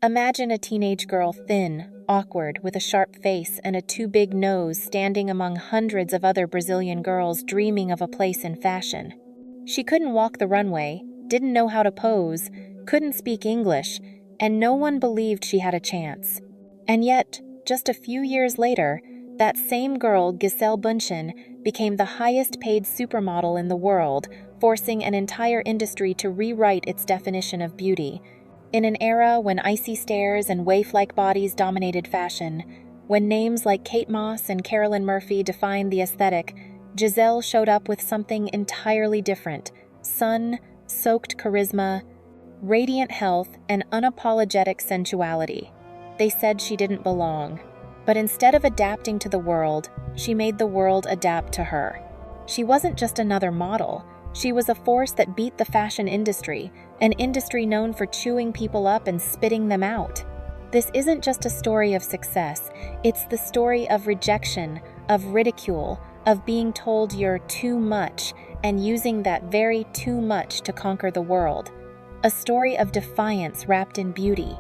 Imagine a teenage girl thin, awkward, with a sharp face and a too big nose standing among hundreds of other Brazilian girls dreaming of a place in fashion. She couldn't walk the runway, didn't know how to pose, couldn't speak English, and no one believed she had a chance. And yet, just a few years later, that same girl, Gisele Bündchen, became the highest-paid supermodel in the world, forcing an entire industry to rewrite its definition of beauty. In an era when icy stares and waif-like bodies dominated fashion, when names like Kate Moss and Carolyn Murphy defined the aesthetic, Gisele showed up with something entirely different: sun-soaked charisma, radiant health, and unapologetic sensuality. They said she didn't belong, but instead of adapting to the world, she made the world adapt to her. She wasn't just another model. She was a force that beat the fashion industry, an industry known for chewing people up and spitting them out. This isn't just a story of success, it's the story of rejection, of ridicule, of being told you're too much and using that very too much to conquer the world. A story of defiance wrapped in beauty.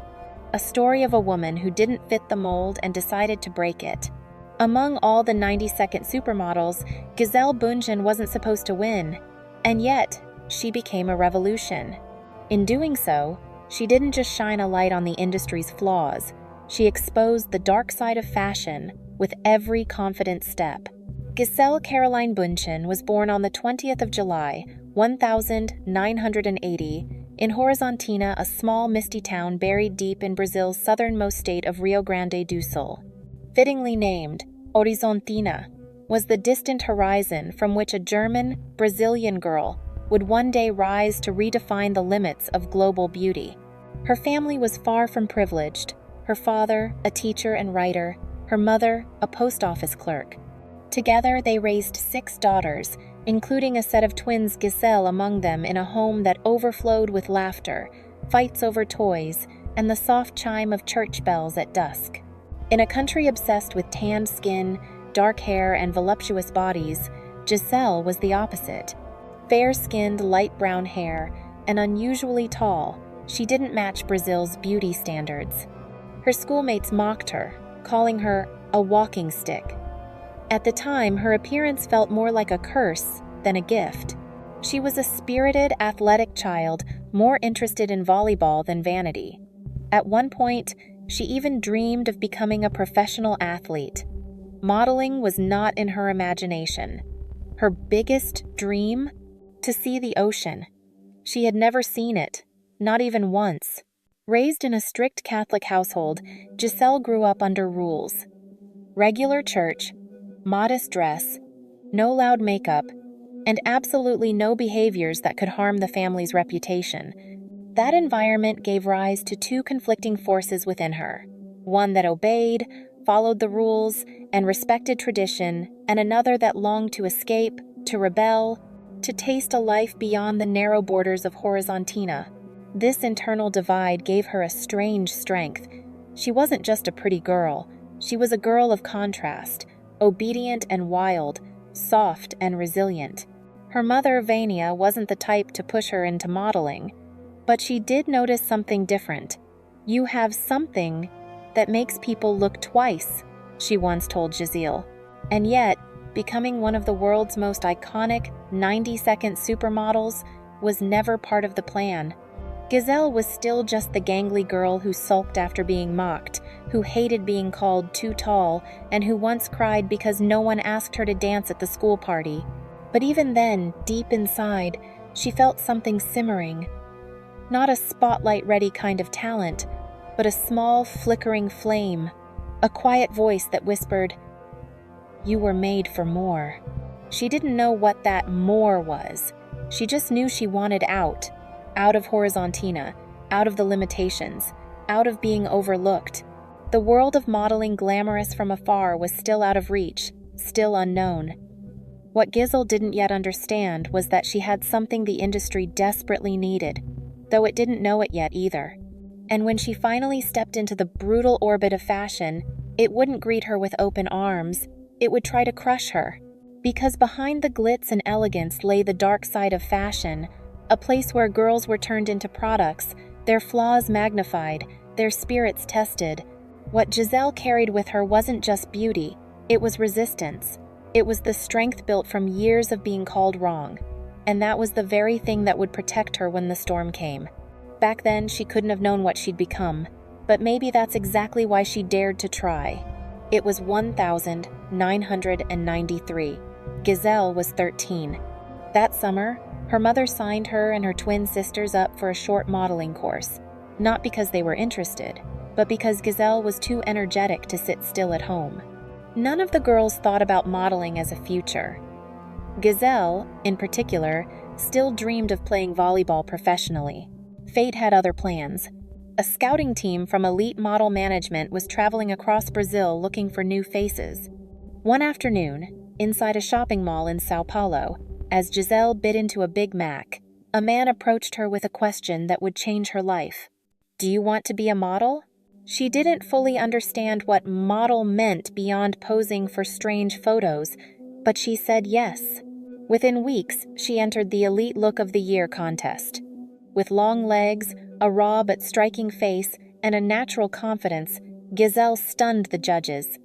A story of a woman who didn't fit the mold and decided to break it. Among all the 90-second supermodels, Gisele Bündchen wasn't supposed to win. And yet, she became a revolution. In doing so, she didn't just shine a light on the industry's flaws, she exposed the dark side of fashion with every confident step. Gisele Caroline Bündchen was born on the 20th of July, 1980, in Horizontina, a small misty town buried deep in Brazil's southernmost state of Rio Grande do Sul. Fittingly named, Horizontina was the distant horizon from which a German, Brazilian girl would one day rise to redefine the limits of global beauty. Her family was far from privileged, her father, a teacher and writer, her mother, a post office clerk. Together, they raised 6 daughters, including a set of twins, Gisele among them, in a home that overflowed with laughter, fights over toys, and the soft chime of church bells at dusk. In a country obsessed with tanned skin, dark hair, and voluptuous bodies, Gisele was the opposite. Fair-skinned, light brown hair, and unusually tall, she didn't match Brazil's beauty standards. Her schoolmates mocked her, calling her a walking stick. At the time, her appearance felt more like a curse than a gift. She was a spirited, athletic child, more interested in volleyball than vanity. At one point, she even dreamed of becoming a professional athlete. Modeling was not in her imagination. Her biggest dream? To see the ocean. She had never seen it, not even once. Raised in a strict Catholic household, Gisele grew up under rules. Regular church, modest dress, no loud makeup, and absolutely no behaviors that could harm the family's reputation. That environment gave rise to 2 conflicting forces within her. One that obeyed, followed the rules, and respected tradition, and another that longed to escape, to rebel, to taste a life beyond the narrow borders of Horizontina. This internal divide gave her a strange strength. She wasn't just a pretty girl. She was a girl of contrast, obedient and wild, soft and resilient. Her mother, Vania, wasn't the type to push her into modeling, but she did notice something different. "You have something that makes people look twice," she once told Gisele. And yet, becoming one of the world's most iconic 90-second supermodels was never part of the plan. Gisele was still just the gangly girl who sulked after being mocked, who hated being called too tall, and who once cried because no one asked her to dance at the school party. But even then, deep inside, she felt something simmering. Not a spotlight-ready kind of talent, but a small, flickering flame, a quiet voice that whispered, "You were made for more." She didn't know what that more was. She just knew she wanted out of Horizontina, out of the limitations, out of being overlooked. The world of modeling, glamorous from afar, was still out of reach, still unknown. What Gisele didn't yet understand was that she had something the industry desperately needed, though it didn't know it yet either. And when she finally stepped into the brutal orbit of fashion, it wouldn't greet her with open arms, it would try to crush her. Because behind the glitz and elegance lay the dark side of fashion, a place where girls were turned into products, their flaws magnified, their spirits tested. What Gisele carried with her wasn't just beauty, it was resistance. It was the strength built from years of being called wrong. And that was the very thing that would protect her when the storm came. Back then, she couldn't have known what she'd become, but maybe that's exactly why she dared to try. It was 1993. Gisele was 13. That summer, her mother signed her and her twin sisters up for a short modeling course, not because they were interested, but because Gisele was too energetic to sit still at home. None of the girls thought about modeling as a future. Gisele, in particular, still dreamed of playing volleyball professionally. Fate had other plans. A scouting team from elite model management was traveling across Brazil looking for new faces. One afternoon, inside a shopping mall in São Paulo, as Gisele bit into a Big Mac, a man approached her with a question that would change her life. "Do you want to be a model?" She didn't fully understand what model meant beyond posing for strange photos, but she said yes. Within weeks, she entered the Elite Look of the Year contest. With long legs, a raw but striking face, and a natural confidence, Gisele stunned the judges.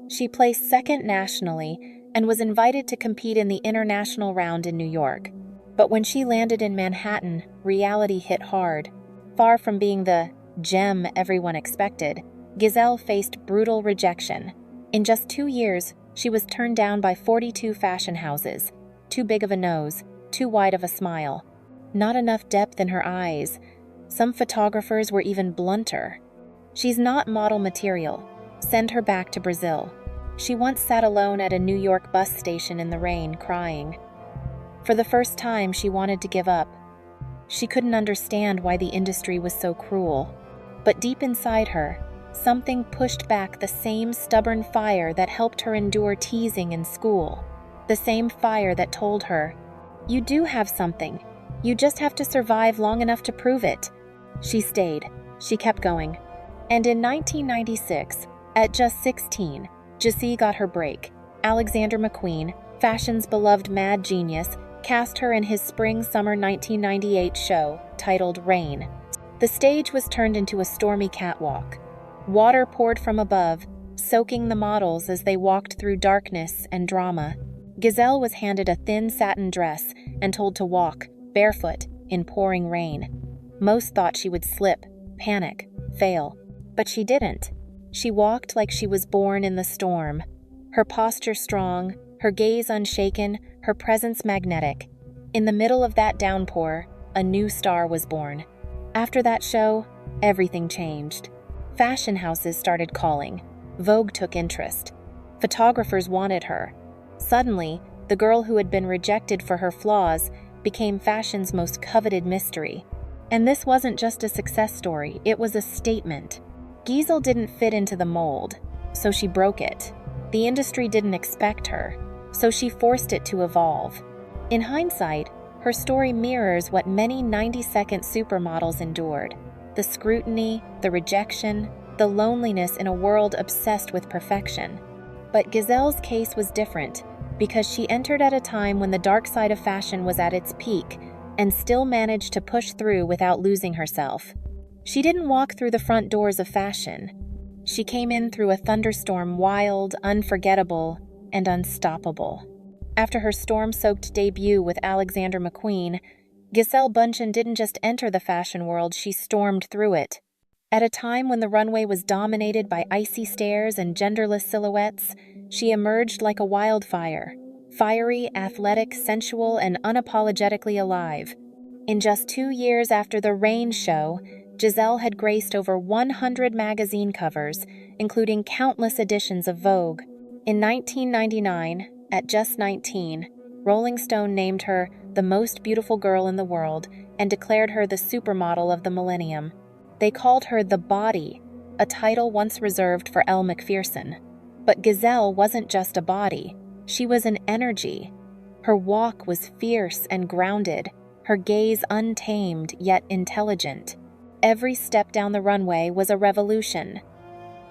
She placed second nationally and was invited to compete in the international round in New York. But when she landed in Manhattan, reality hit hard. Far from being the gem everyone expected, Gisele faced brutal rejection. In just 2 years, she was turned down by 42 fashion houses. Too big of a nose, too wide of a smile. Not enough depth in her eyes. Some photographers were even blunter. "She's not model material. Send her back to Brazil." She once sat alone at a New York bus station in the rain, crying. For the first time, she wanted to give up. She couldn't understand why the industry was so cruel. But deep inside her, something pushed back the same stubborn fire that helped her endure teasing in school. The same fire that told her, "You do have something. You just have to survive long enough to prove it." She stayed. She kept going. And in 1996, at just 16, Gisele got her break. Alexander McQueen, fashion's beloved mad genius, cast her in his spring-summer 1998 show, titled Rain. The stage was turned into a stormy catwalk. Water poured from above, soaking the models as they walked through darkness and drama. Gisele was handed a thin satin dress and told to walk, barefoot, in pouring rain. Most thought she would slip, panic, fail. But she didn't. She walked like she was born in the storm. Her posture strong, her gaze unshaken, her presence magnetic. In the middle of that downpour, a new star was born. After that show, everything changed. Fashion houses started calling. Vogue took interest. Photographers wanted her. Suddenly, the girl who had been rejected for her flaws became fashion's most coveted mystery. And this wasn't just a success story, it was a statement. Gisele didn't fit into the mold, so she broke it. The industry didn't expect her, so she forced it to evolve. In hindsight, her story mirrors what many 90-second supermodels endured. The scrutiny, the rejection, the loneliness in a world obsessed with perfection. But Gisele's case was different, because she entered at a time when the dark side of fashion was at its peak, and still managed to push through without losing herself. She didn't walk through the front doors of fashion. She came in through a thunderstorm wild, unforgettable, and unstoppable. After her storm-soaked debut with Alexander McQueen, Gisele Bündchen didn't just enter the fashion world, she stormed through it. At a time when the runway was dominated by icy stares and genderless silhouettes, she emerged like a wildfire, fiery, athletic, sensual, and unapologetically alive. In just 2 years after the Rain show, Gisele had graced over 100 magazine covers, including countless editions of Vogue. In 1999, at just 19, Rolling Stone named her the most beautiful girl in the world and declared her the supermodel of the millennium. They called her the Body, a title once reserved for Elle Macpherson. But Gisele wasn't just a body, she was an energy. Her walk was fierce and grounded, her gaze untamed yet intelligent. Every step down the runway was a revolution.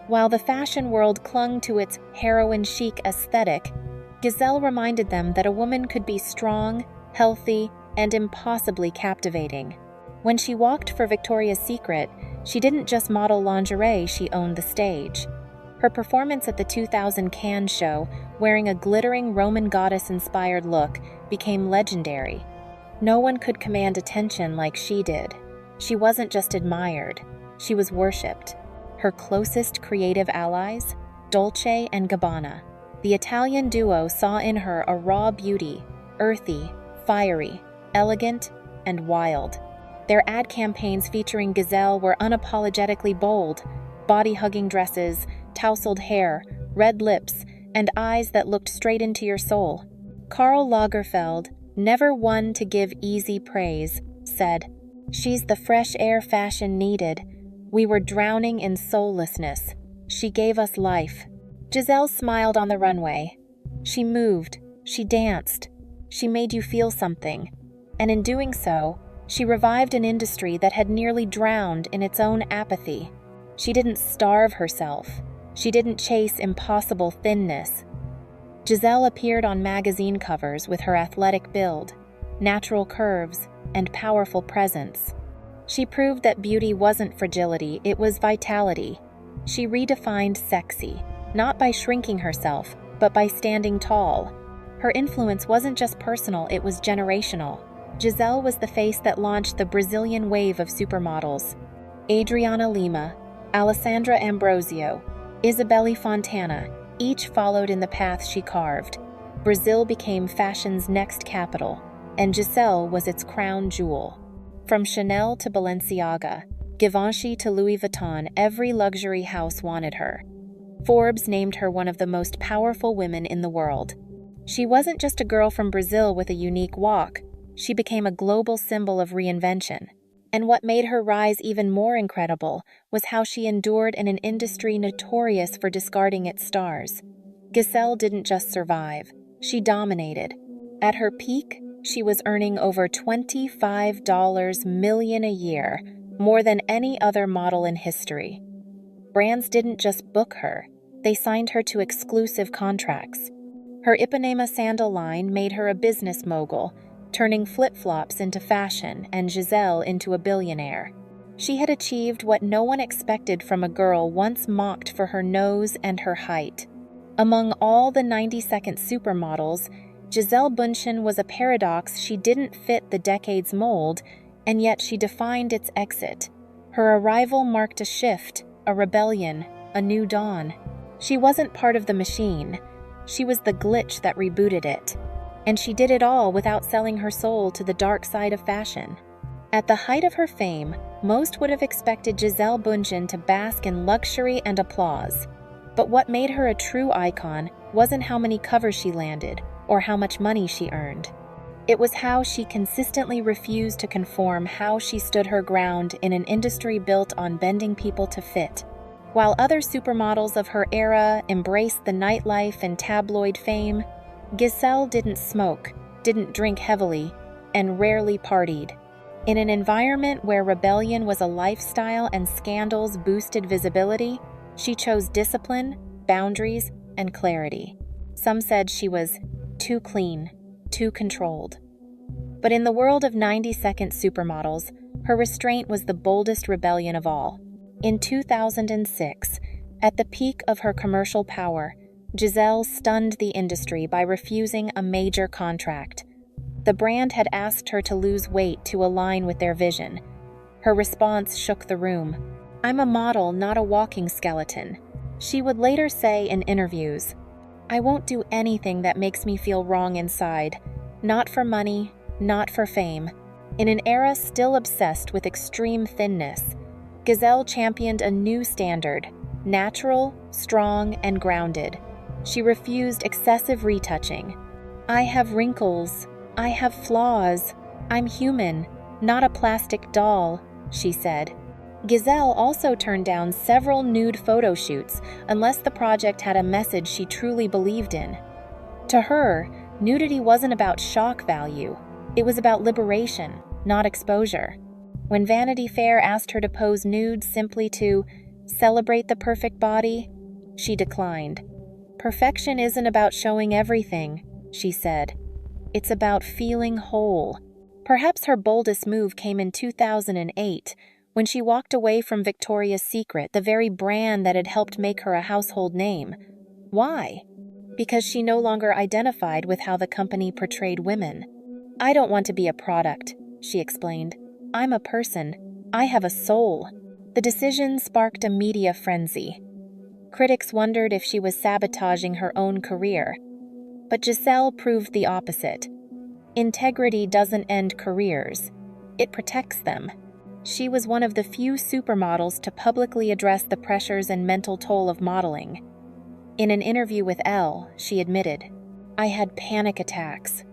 While the fashion world clung to its heroine chic aesthetic, Gisele reminded them that a woman could be strong, healthy, and impossibly captivating. When she walked for Victoria's Secret, She didn't just model lingerie, she owned the stage. Her performance at the 2000 Cannes show, wearing a glittering Roman goddess-inspired look, became legendary. No one could command attention like she did. She wasn't just admired, she was worshipped. Her closest creative allies, Dolce and Gabbana, the Italian duo, saw in her a raw beauty, earthy, fiery, elegant, and wild. Their ad campaigns featuring Gisele were unapologetically bold, body-hugging dresses, tousled hair, red lips, and eyes that looked straight into your soul. Karl Lagerfeld, never one to give easy praise, said, "She's the fresh air fashion needed. We were drowning in soullessness. She gave us life." Gisele smiled on the runway. She moved, she danced, she made you feel something. And in doing so, she revived an industry that had nearly drowned in its own apathy. She didn't starve herself. She didn't chase impossible thinness. Gisele appeared on magazine covers with her athletic build, natural curves, and powerful presence. She proved that beauty wasn't fragility, it was vitality. She redefined sexy, not by shrinking herself, but by standing tall. Her influence wasn't just personal, it was generational. Gisele was the face that launched the Brazilian wave of supermodels. Adriana Lima, Alessandra Ambrosio, Isabelle Fontana, each followed in the path she carved. Brazil became fashion's next capital, and Gisele was its crown jewel. From Chanel to Balenciaga, Givenchy to Louis Vuitton, every luxury house wanted her. Forbes named her one of the most powerful women in the world. She wasn't just a girl from Brazil with a unique walk. She became a global symbol of reinvention. And what made her rise even more incredible was how she endured in an industry notorious for discarding its stars. Gisele didn't just survive, she dominated. At her peak, she was earning over $25 million a year, more than any other model in history. Brands didn't just book her, they signed her to exclusive contracts. Her Ipanema sandal line made her a business mogul, turning flip-flops into fashion and Gisele into a billionaire. She had achieved what no one expected from a girl once mocked for her nose and her height. Among all the 90-second supermodels, Gisele Bündchen was a paradox. She didn't fit the decade's mold, and yet she defined its exit. Her arrival marked a shift, a rebellion, a new dawn. She wasn't part of the machine. She was the glitch that rebooted it. And she did it all without selling her soul to the dark side of fashion. At the height of her fame, most would have expected Gisele Bündchen to bask in luxury and applause. But what made her a true icon wasn't how many covers she landed or how much money she earned. It was how she consistently refused to conform, how she stood her ground in an industry built on bending people to fit. While other supermodels of her era embraced the nightlife and tabloid fame, Gisele didn't smoke, didn't drink heavily, and rarely partied. In an environment where rebellion was a lifestyle and scandals boosted visibility, she chose discipline, boundaries, and clarity. Some said she was too clean, too controlled. But in the world of 90-second supermodels, her restraint was the boldest rebellion of all. In 2006, at the peak of her commercial power, Gisele stunned the industry by refusing a major contract. The brand had asked her to lose weight to align with their vision. Her response shook the room. "I'm a model, not a walking skeleton." She would later say in interviews, "I won't do anything that makes me feel wrong inside. Not for money, not for fame." In an era still obsessed with extreme thinness, Gisele championed a new standard, natural, strong, and grounded. She refused excessive retouching. "I have wrinkles. I have flaws. I'm human, not a plastic doll," she said. Gisele also turned down several nude photo shoots unless the project had a message she truly believed in. To her, nudity wasn't about shock value. It was about liberation, not exposure. When Vanity Fair asked her to pose nude simply to celebrate the perfect body, she declined. "Perfection isn't about showing everything," she said. "It's about feeling whole." Perhaps her boldest move came in 2008, When she walked away from Victoria's Secret, the very brand that had helped make her a household name. Why? Because she no longer identified with how the company portrayed women. "I don't want to be a product," she explained. "I'm a person. I have a soul." The decision sparked a media frenzy. Critics wondered if she was sabotaging her own career. But Gisele proved the opposite. Integrity doesn't end careers. It protects them. She was one of the few supermodels to publicly address the pressures and mental toll of modeling. In an interview with Elle, she admitted, "I had panic attacks.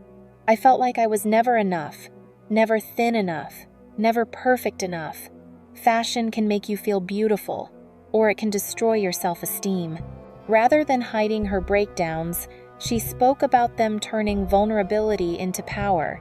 I felt like I was never enough, never thin enough, never perfect enough. Fashion can make you feel beautiful, or it can destroy your self-esteem." Rather than hiding her breakdowns, she spoke about them turning vulnerability into power.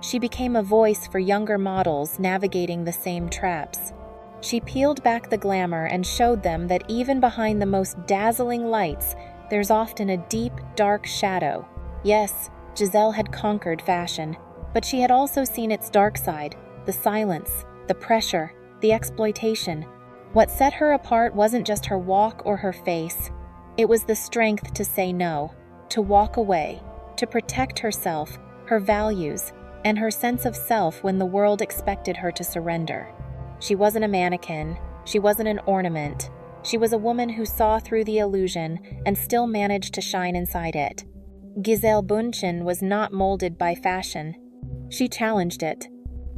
She became a voice for younger models navigating the same traps. She peeled back the glamour and showed them that even behind the most dazzling lights, there's often a deep, dark shadow. Yes, Gisele had conquered fashion, but she had also seen its dark side, the silence, the pressure, the exploitation. What set her apart wasn't just her walk or her face. It was the strength to say no, to walk away, to protect herself, her values, and her sense of self when the world expected her to surrender. She wasn't a mannequin. She wasn't an ornament. She was a woman who saw through the illusion and still managed to shine inside it. Gisele Bündchen was not molded by fashion. She challenged it.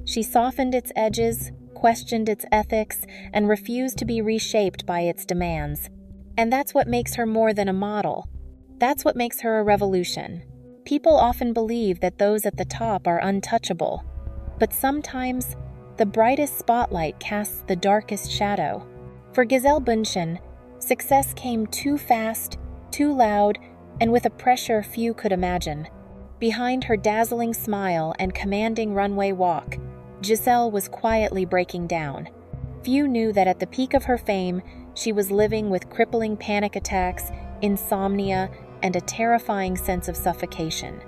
She softened its edges, questioned its ethics, and refused to be reshaped by its demands. And that's what makes her more than a model. That's what makes her a revolution. People often believe that those at the top are untouchable, but sometimes the brightest spotlight casts the darkest shadow. For Gisele Bündchen, success came too fast, too loud, and with a pressure few could imagine. Behind her dazzling smile and commanding runway walk, Gisele was quietly breaking down. Few knew that at the peak of her fame, she was living with crippling panic attacks, insomnia, and a terrifying sense of suffocation.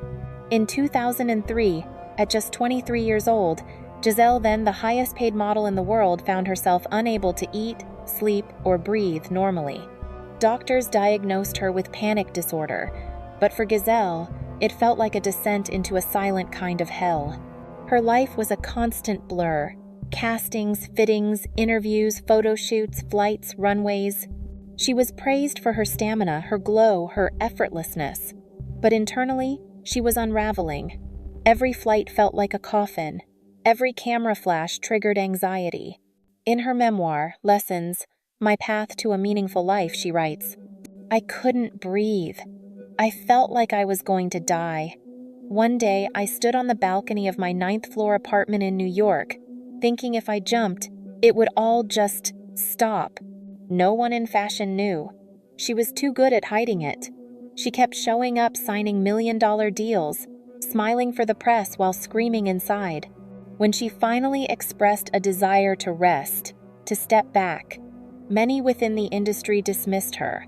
In 2003, at just 23 years old, Gisele, then the highest-paid model in the world, found herself unable to eat, sleep, or breathe normally. Doctors diagnosed her with panic disorder, but for Gisele, it felt like a descent into a silent kind of hell. Her life was a constant blur. Castings, fittings, interviews, photo shoots, flights, runways. She was praised for her stamina, her glow, her effortlessness. But internally, she was unraveling. Every flight felt like a coffin. Every camera flash triggered anxiety. In her memoir, Lessons, My Path to a Meaningful Life, she writes, "I couldn't breathe. I felt like I was going to die. One day, I stood on the balcony of my 9th-floor apartment in New York, thinking if I jumped, it would all just stop. No one in fashion knew. She was too good at hiding it. She kept showing up signing million-dollar deals, smiling for the press while screaming inside. When she finally expressed a desire to rest, to step back, many within the industry dismissed her.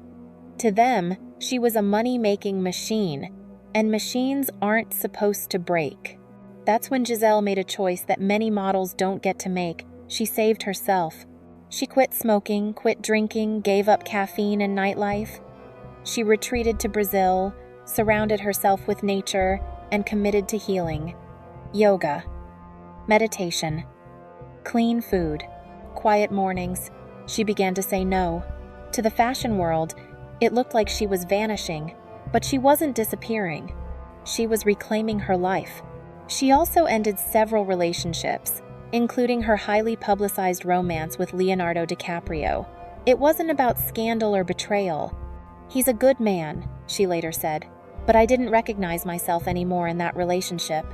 To them, she was a money-making machine, and machines aren't supposed to break." That's when Gisele made a choice that many models don't get to make. She saved herself. She quit smoking, quit drinking, gave up caffeine and nightlife. She retreated to Brazil, surrounded herself with nature, and committed to healing. Yoga, meditation, clean food, quiet mornings. She began to say no. To the fashion world, it looked like she was vanishing, but she wasn't disappearing. She was reclaiming her life. She also ended several relationships, including her highly publicized romance with Leonardo DiCaprio. It wasn't about scandal or betrayal. "He's a good man," she later said, "but I didn't recognize myself anymore in that relationship."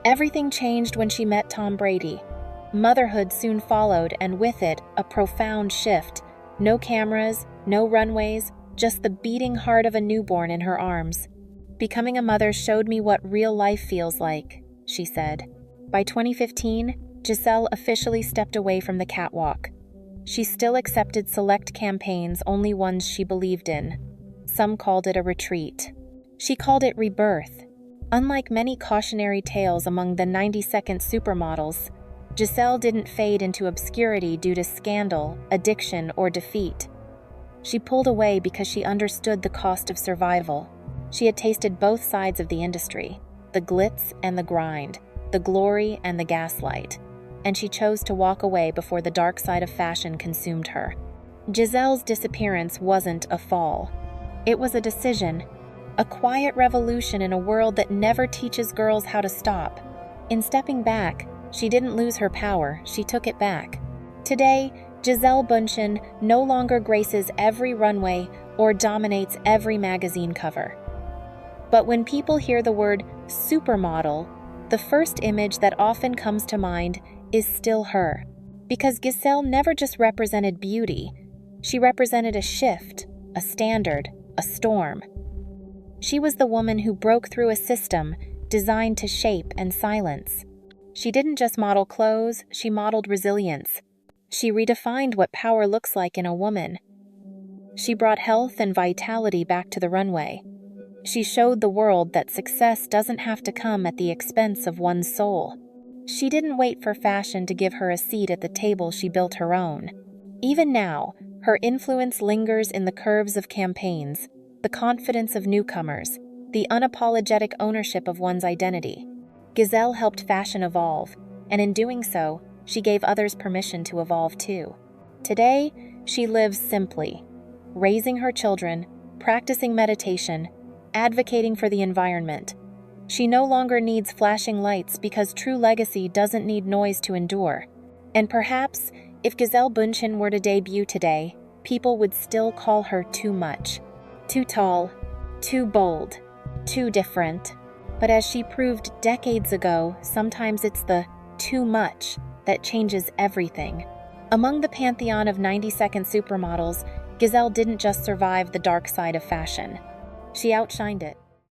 Everything changed when she met Tom Brady. Motherhood soon followed, and with it, a profound shift. No cameras, no runways, just the beating heart of a newborn in her arms. "Becoming a mother showed me what real life feels like," she said. By 2015, Gisele officially stepped away from the catwalk. She still accepted select campaigns, only ones she believed in. Some called it a retreat. She called it rebirth. Unlike many cautionary tales among the 90-second supermodels, Gisele didn't fade into obscurity due to scandal, addiction, or defeat. She pulled away because she understood the cost of survival. She had tasted both sides of the industry, the glitz and the grind, the glory and the gaslight, and she chose to walk away before the dark side of fashion consumed her. Gisele's disappearance wasn't a fall. It was a decision, a quiet revolution in a world that never teaches girls how to stop. In stepping back, she didn't lose her power, she took it back. Today, Gisele Bündchen no longer graces every runway or dominates every magazine cover. But when people hear the word supermodel, the first image that often comes to mind is still her. Because Gisele never just represented beauty, she represented a shift, a standard, a storm. She was the woman who broke through a system designed to shape and silence. She didn't just model clothes, she modeled resilience. She redefined what power looks like in a woman. She brought health and vitality back to the runway. She showed the world that success doesn't have to come at the expense of one's soul. She didn't wait for fashion to give her a seat at the table, she built her own. Even now, her influence lingers in the curves of campaigns, the confidence of newcomers, the unapologetic ownership of one's identity. Gisele helped fashion evolve, and in doing so, she gave others permission to evolve too. Today, she lives simply, raising her children, practicing meditation, advocating for the environment. She no longer needs flashing lights because true legacy doesn't need noise to endure. And perhaps, if Gisele Bündchen were to debut today, people would still call her too much. Too tall, too bold, too different. But as she proved decades ago, sometimes it's the too much that changes everything. Among the pantheon of 90-second supermodels, Gisele didn't just survive the dark side of fashion. She outshined it.